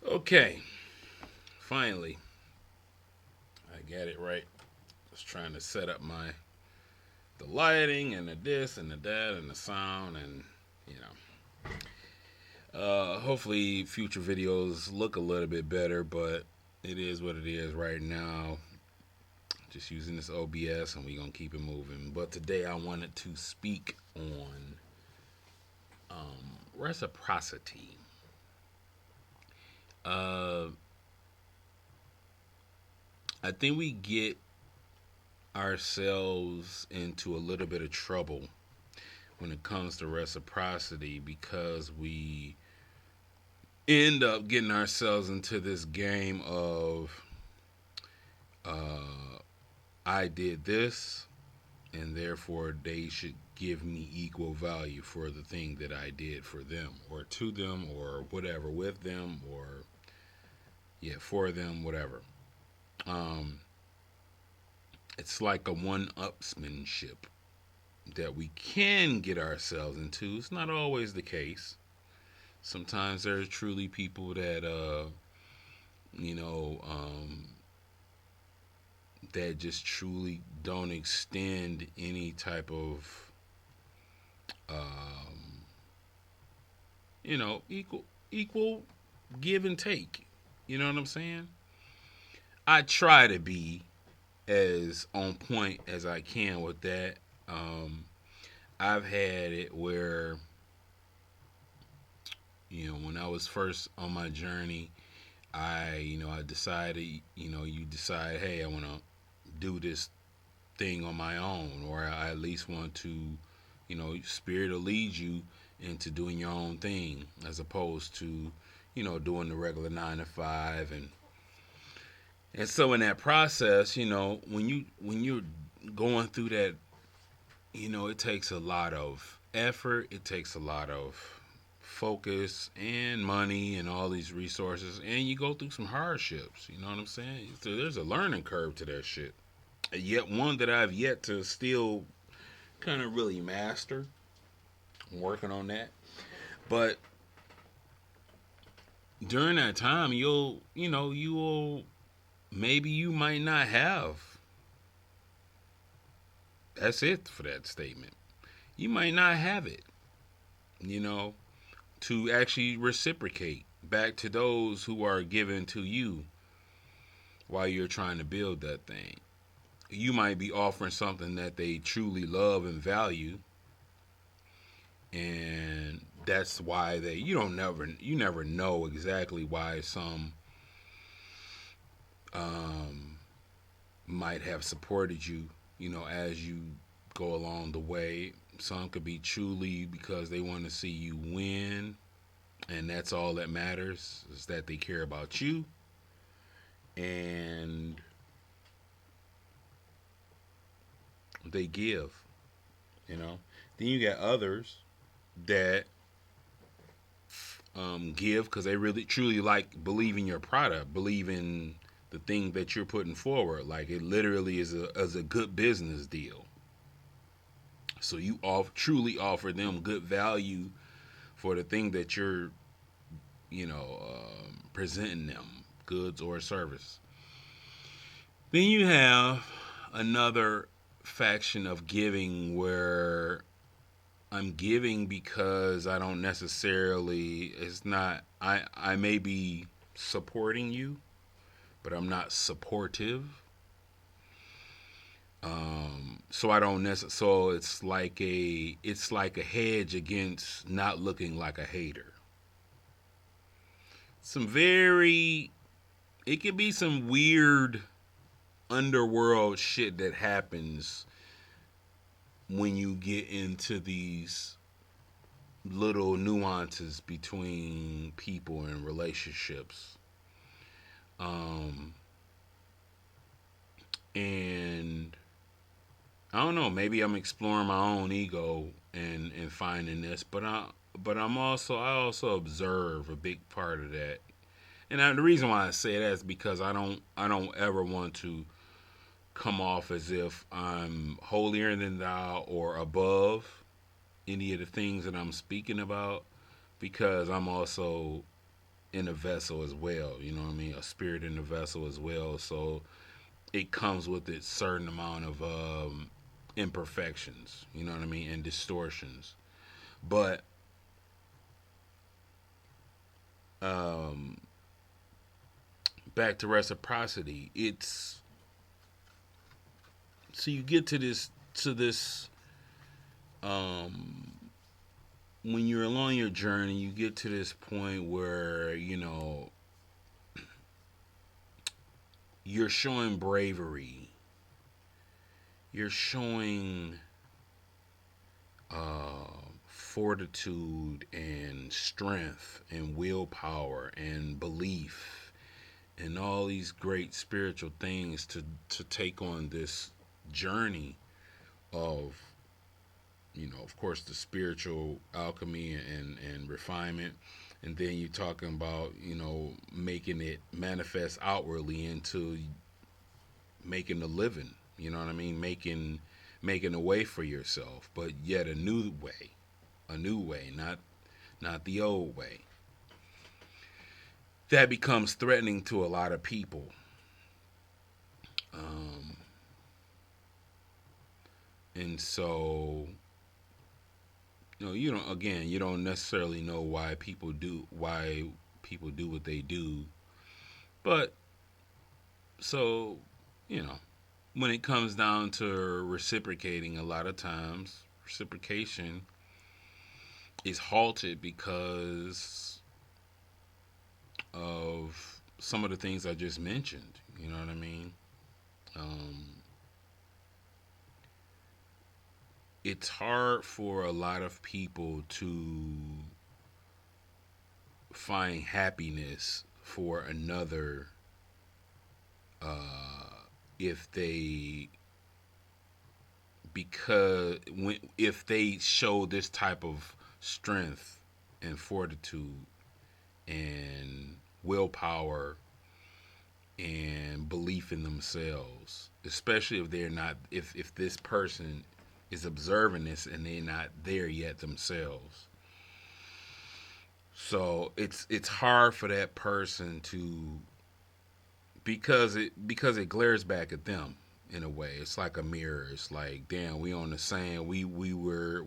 Okay, finally, I got it right. Just trying to set up the lighting and the this and the that and the sound and you hopefully future videos look a little bit better, but it is what it is right now. Just using this OBS and we're gonna keep it moving. But today I wanted to speak on reciprocity. Uh, I think we get ourselves into a little bit of trouble when it comes to reciprocity because we end up getting ourselves into this game of uh, I did this and therefore they should give me equal value for the thing that I did for them or to them or whatever with them or yeah for them whatever. Um, it's like a one upsmanship that we can get ourselves into. It's not always the case. Sometimes there's truly people that you know that just truly don't extend any type of um, equal give and take. You know what I'm saying? I try to be as on point as I can with that. Um, I've had it where when I was first on my journey, I decided, you decide, hey, I want to do this thing on my own, or I at least want to, spirit will lead you into doing your own thing as opposed to, doing the regular 9 to 5 and so in that process, when you're going through that, it takes a lot of effort, it takes a lot of focus and money and all these resources, and you go through some hardships. You know what I'm saying? So there's a learning curve to that shit. Yet one that I've yet to still kind of really master. I'm working on that. But during that time, you will, maybe you might not have. That's it for that statement. You might not have it, you know, to actually reciprocate back to those who are given to you while you're trying to build that thing. You might be offering something that they truly love and value, and that's why you never know exactly why some um, might have supported you, as you go along the way. Some could be truly because they want to see you win, and that's all that matters is that they care about you and they give. You know. Then you got others that give because they really truly believe in your product, believe in the thing that you're putting forward. Like it literally is a good business deal. So you truly offer them good value for the thing that you're presenting them, goods or service. Then you have another faction of giving where I'm giving because I don't necessarily, it's not, I may be supporting you, but I'm not supportive. So I don't necessarily, so it's like a hedge against not looking like a hater. Some very, it can be some weird underworld shit that happens when you get into these little nuances between people and relationships. Um, and I don't know, maybe I'm exploring my own ego and finding this, but I also observe a big part of that. And the reason why I say that is because I don't ever want to come off as if I'm holier than thou or above any of the things that I'm speaking about because I'm also in a vessel as well. You know what I mean? A spirit in the vessel as well. So it comes with its certain amount of imperfections. You know what I mean? And distortions. But um, back to reciprocity. It's so you get to this um, when you're along your journey, you get to this point where you're showing bravery, you're showing fortitude and strength and willpower and belief and all these great spiritual things to take on this journey of, of course, the spiritual alchemy and refinement. And then you're talking about, making it manifest outwardly into making a living. You know what I mean? Making a way for yourself, but yet a new way, not the old way. That becomes threatening to a lot of people. Um, and so, you don't necessarily know why people do what they do, but so, you know, when it comes down to reciprocating, a lot of times reciprocation is halted because of some of the things I just mentioned. You know what I mean? Um, it's hard for a lot of people to find happiness for another if they if they show this type of strength and fortitude and willpower and belief in themselves, especially if they're not if this person is observing this and they're not there yet themselves. So it's hard for that person to, because it glares back at them in a way. It's like a mirror. It's like, damn, we on the same we were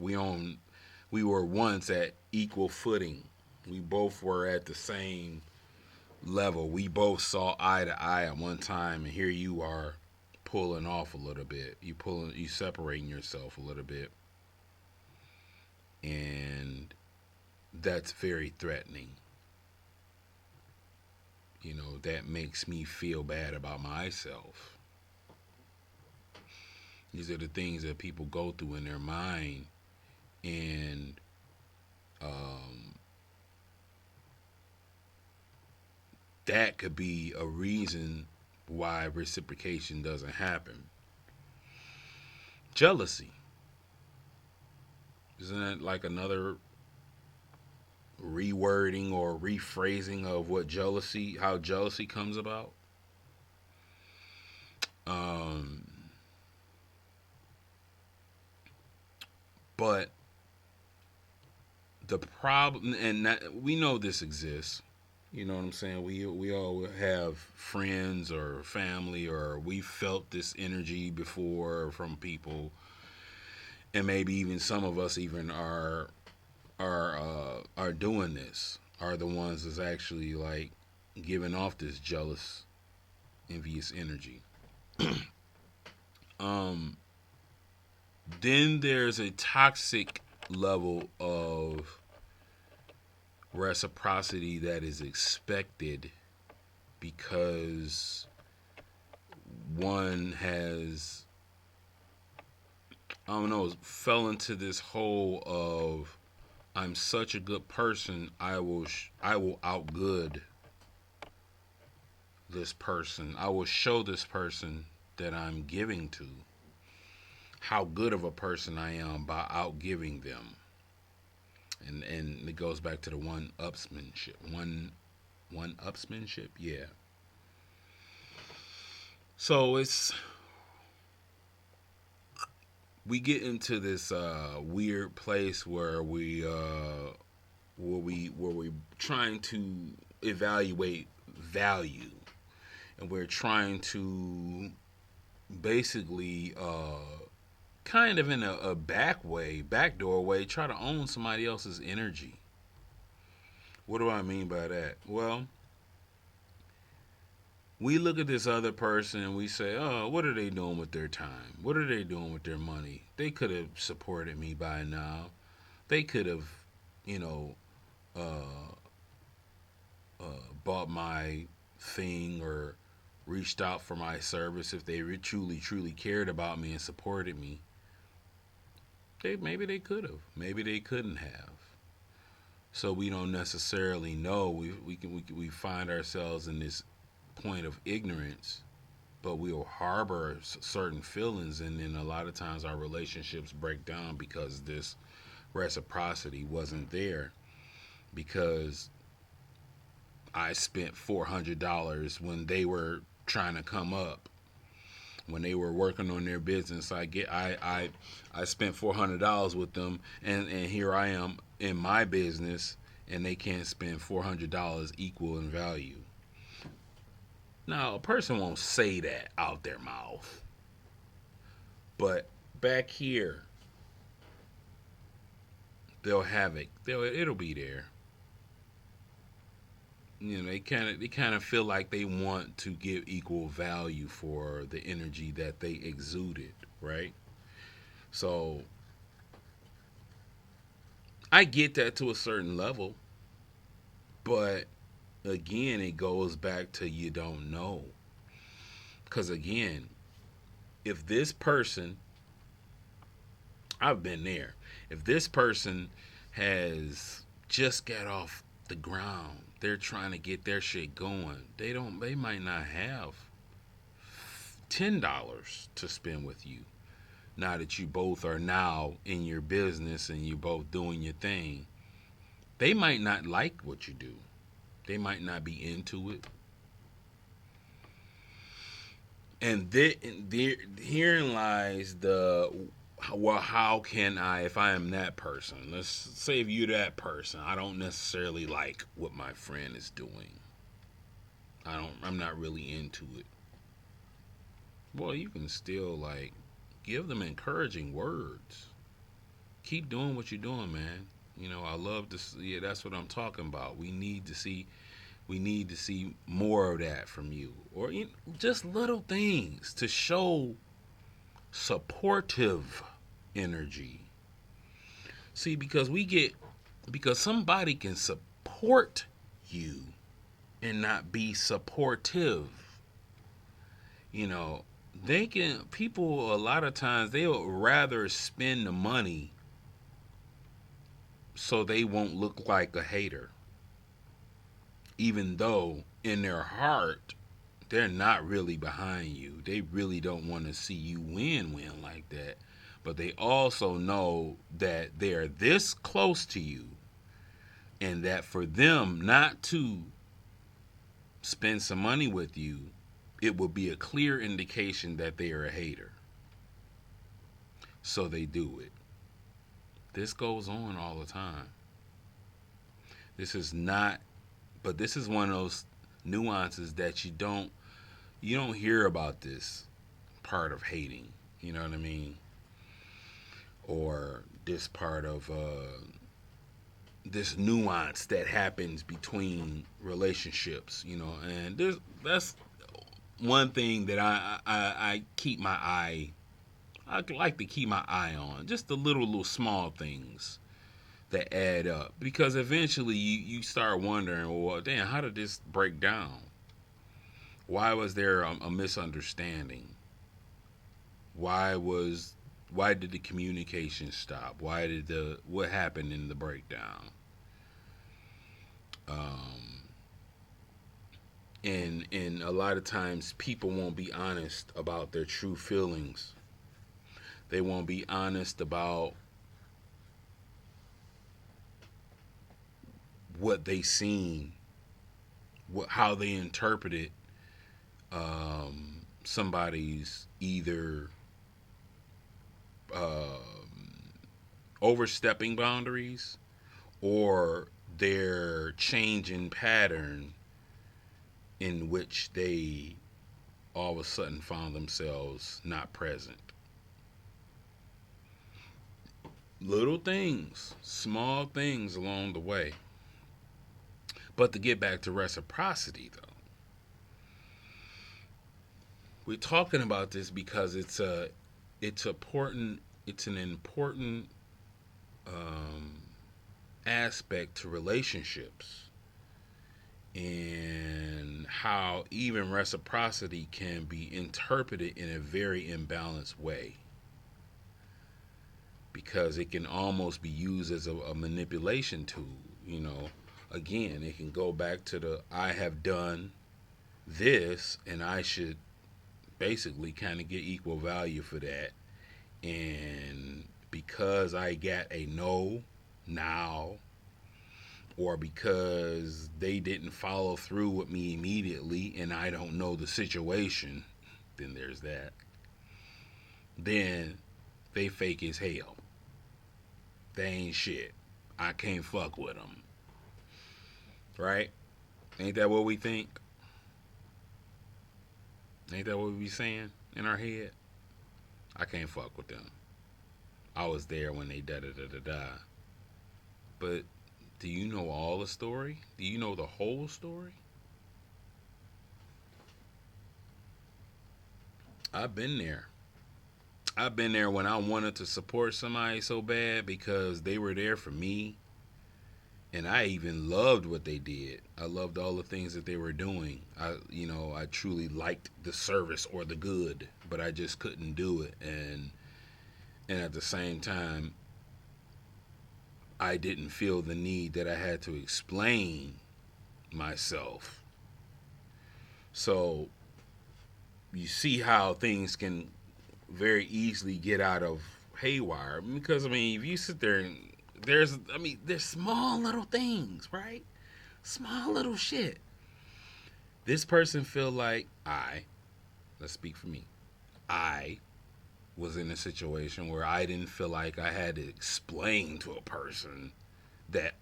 once at equal footing. We both were at the same level. We both saw eye to eye at one time, and here you are pulling off a little bit. You separating yourself a little bit, and that's very threatening. That makes me feel bad about myself. These are the things that people go through in their mind, and um, that could be a reason why reciprocation doesn't happen. Jealousy. Isn't that like another rewording or rephrasing of how jealousy comes about? Um, but the problem, and that, we know this exists. You know what I'm saying? We all have friends or family, or we felt this energy before from people, and maybe even some of us even are doing this. Are the ones that's actually like giving off this jealous, envious energy. Um, then there's a toxic level of reciprocity that is expected because one has, I don't know, fell into this hole of, I'm such a good person, I will outgood this person. I will show this person that I'm giving to how good of a person I am by outgiving them. And it goes back to the one upsmanship, yeah. So we get into this weird place where we trying to evaluate value, and we're trying to basically kind of in a backdoor way, try to own somebody else's energy. What do I mean by that? Well, we look at this other person and we say, oh, what are they doing with their time? What are they doing with their money? They could have supported me by now. They could have, you know, uh, bought my thing or reached out for my service if they truly cared about me and supported me. Maybe they could have. Maybe they couldn't have. So we don't necessarily know. We find ourselves in this point of ignorance, but we'll harbor certain feelings, and then a lot of times our relationships break down because this reciprocity wasn't there. Because I spent $400 when they were trying to come up, when they were working on their business. I spent $400 with them, and here I am in my business, and they can't spend $400 equal in value. Now, a person won't say that out their mouth, but back here, they'll have it. It'll be there. You know, they kind of feel like they want to give equal value for the energy that they exuded, right? So I get that to a certain level, but again, it goes back to you don't know. Because again, if this person, I've been there, if this person has just got off the ground, they're trying to get their shit going, they might not have $10 to spend with you. Now that you both are now in your business and you're both doing your thing, they might not like what you do. They might not be into it. And herein lies the, well, how can I, if I am that person, let's say if you're that person, I don't necessarily like what my friend is doing. I'm not really into it. Well, you can still like give them encouraging words. Keep doing what you're doing, man. You know, I love to see, yeah, that's what I'm talking about. We need to see more of that from you, or just little things to show supportive energy. See, because somebody can support you and not be supportive. You know, they can, people a lot of times they'll rather spend the money so they won't look like a hater, even though in their heart they're not really behind you. They really don't want to see you win like that. But they also know that they're this close to you, and that for them not to spend some money with you, it will be a clear indication that they are a hater. So they do it. This goes on all the time. This is not, but this is one of those nuances that you don't hear about this part of hating. You know what I mean? Or this part of this nuance that happens between relationships. And that's one thing that I keep my eye. I like to keep my eye on just the little small things that add up, because eventually you start wondering, well, damn, how did this break down? Why was there a misunderstanding? Why did the communication stop? What happened in the breakdown? Um, and a lot of times people won't be honest about their true feelings. They won't be honest about what they seen, how they interpreted somebody's either overstepping boundaries or their changing pattern in which they all of a sudden found themselves not present. Little things, small things along the way. But to get back to reciprocity, though, we're talking about this because it's an important um, aspect to relationships, and how even reciprocity can be interpreted in a very imbalanced way, because it can almost be used as a manipulation tool. Again, it can go back to the I have done this and I should basically kind of get equal value for that. And because I got a no now, or because they didn't follow through with me immediately and I don't know the situation, then there's that. Then they fake as hell. They ain't shit. I can't fuck with them. Right? Ain't that what we think? Ain't that what we be saying in our head? I can't fuck with them. I was there when they da da da da da. But do you know all the story? Do you know the whole story? I've been there. I've been there when I wanted to support somebody so bad because they were there for me. And I even loved what they did. I loved all the things that they were doing. I truly liked the service or the good, but I just couldn't do it. And at the same time, I didn't feel the need that I had to explain myself. So you see how things can very easily get out of haywire, because if you sit there and there's small little things, right? Small little shit. This person feel like let's speak for me. I was in a situation where I didn't feel like I had to explain to a person that,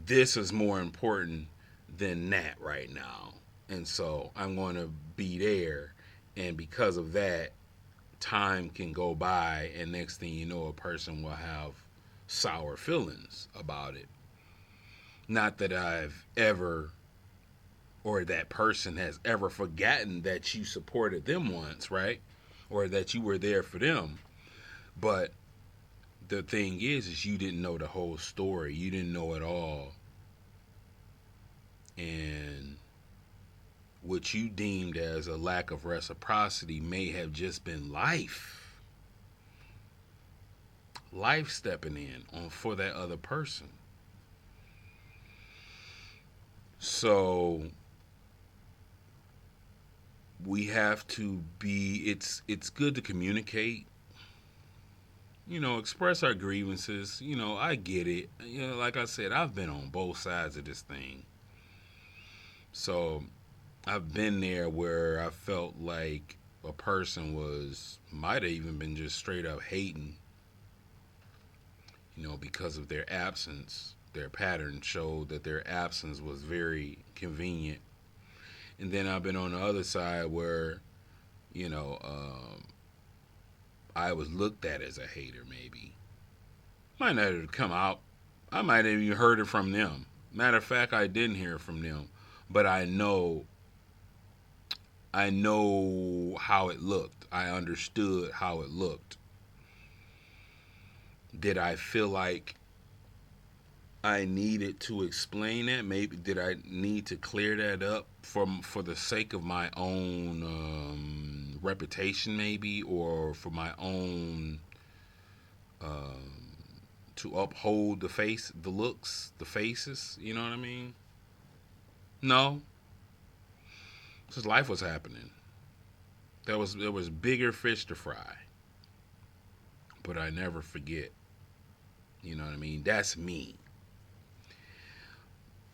this is more important than that right now. And so I'm going to be there. And because of that, time can go by, and next thing you know, a person will have sour feelings about it. Not that I've ever, or that person has ever forgotten that you supported them once, right? Or that you were there for them. But the thing is you didn't know the whole story. You didn't know it all. And what you deemed as a lack of reciprocity may have just been life. Life stepping in on for that other person. So we have to be it's good to communicate, express our grievances. I get it. Like I said, I've been on both sides of this thing. So I've been there where I felt like a person might have even been just straight up hating, because of their absence. Their pattern showed that their absence was very convenient. And then I've been on the other side where, you know, I was looked at as a hater, maybe. Might not have come out. I might have even heard it from them. Matter of fact, I didn't hear it from them. But I know how it looked. I understood how it looked. Did I feel like I needed to explain that? Maybe did I need to clear that up for the sake of my own reputation, maybe, or for my own to uphold the looks, the faces. You know what I mean? No, because life was happening. There was bigger fish to fry, but I never forget. You know what I mean? That's me.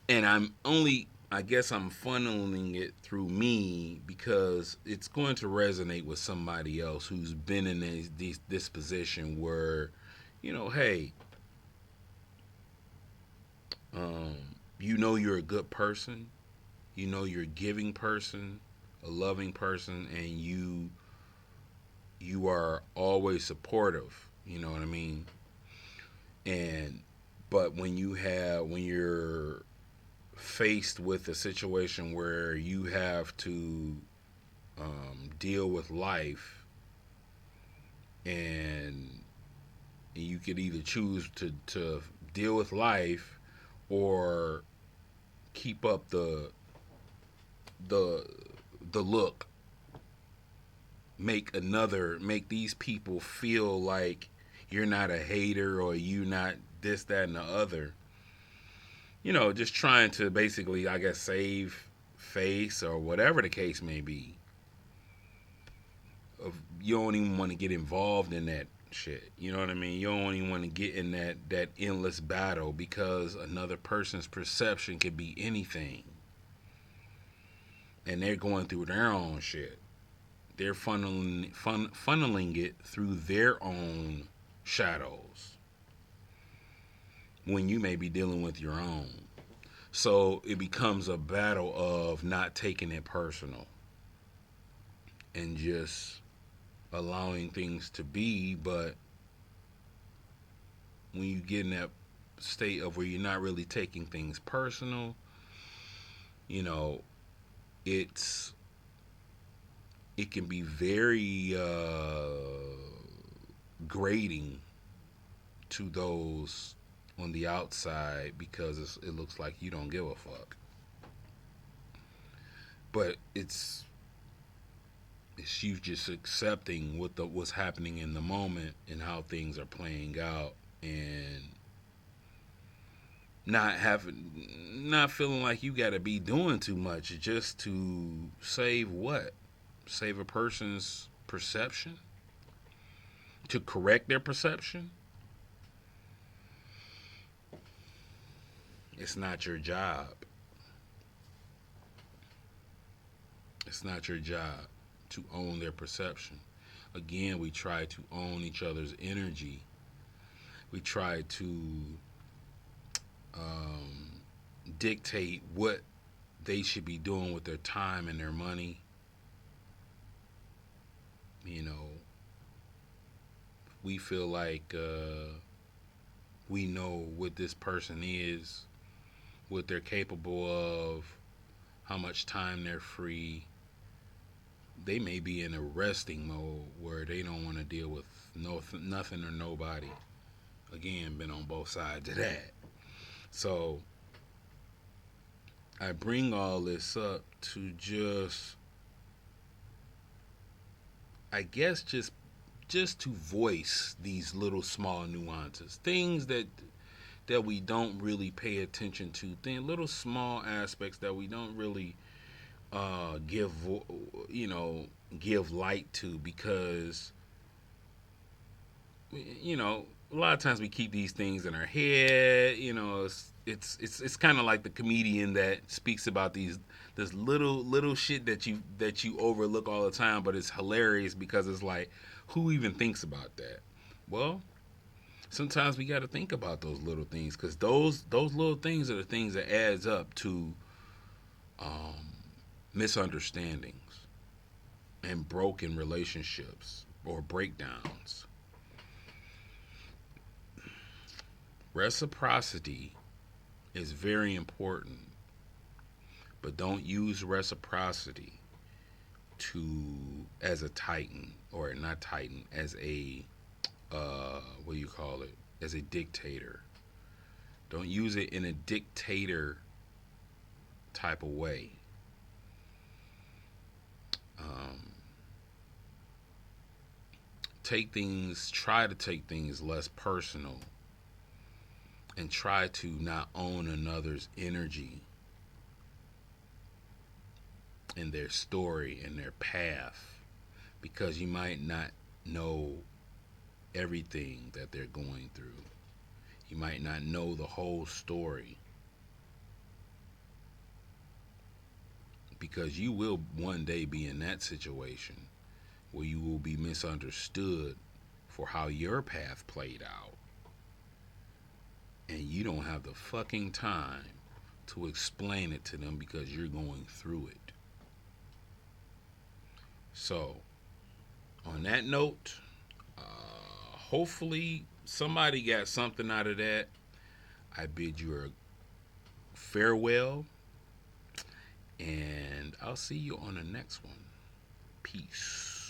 And I guess I'm funneling it through me because it's going to resonate with somebody else who's been in this position where, hey, Um, you know you're a good person. You know you're a giving person, a loving person, and you are always supportive. You know what I mean? And but when you're faced with a situation where you have to deal with life, and you could either choose to deal with life or keep up the the look, make these people feel like you're not a hater or you not this, that, and the other. You know, just trying to basically, I guess, save face or whatever the case may be. Of you don't even want to get involved in that shit. You know what I mean? You don't even want to get in that endless battle because another person's perception could be anything, and they're going through their own shit. They're funneling it through their own shadows when you may be dealing with your own. So it becomes a battle of not taking it personal and just allowing things to be. But when you get in that state of where you're not really taking things personal, you know, it's it can be very grating to those on the outside because it looks like you don't give a fuck. But it's you just accepting what's happening in the moment and how things are playing out, and not feeling like you got to be doing too much just to save what? Save a person's perception? To correct their perception? It's not your job. It's not your job to own their perception. Again, we try to own each other's energy. We try to um, dictate what they should be doing with their time and their money. You know, we feel like we know what this person is, what they're capable of, how much time they're free. They may be in a resting mode where they don't want to deal with nothing or nobody. Again, been on both sides of that. So I bring all this up to just, I guess, just to voice these little small nuances, things that we don't really pay attention to, little small aspects that we don't really give you know give light to because you know a lot of times we keep these things in our head. You know, it's kind of like the comedian that speaks about this little shit that you overlook all the time, but it's hilarious because it's like, who even thinks about that? Well, sometimes we got to think about those little things because those little things are the things that adds up to um, misunderstandings and broken relationships or breakdowns. Reciprocity is very important, but don't use reciprocity to as a titan or not titan as a what do you call it, as a dictator. Don't use it in a dictator type of way. Um, try to take things less personal and try to not own another's energy and their story and their path because you might not know everything that they're going through. You might not know the whole story because you will one day be in that situation where you will be misunderstood for how your path played out. and you don't have the fucking time to explain it to them because you're going through it. So, on that note, hopefully somebody got something out of that. I bid you a farewell, and I'll see you on the next one. Peace.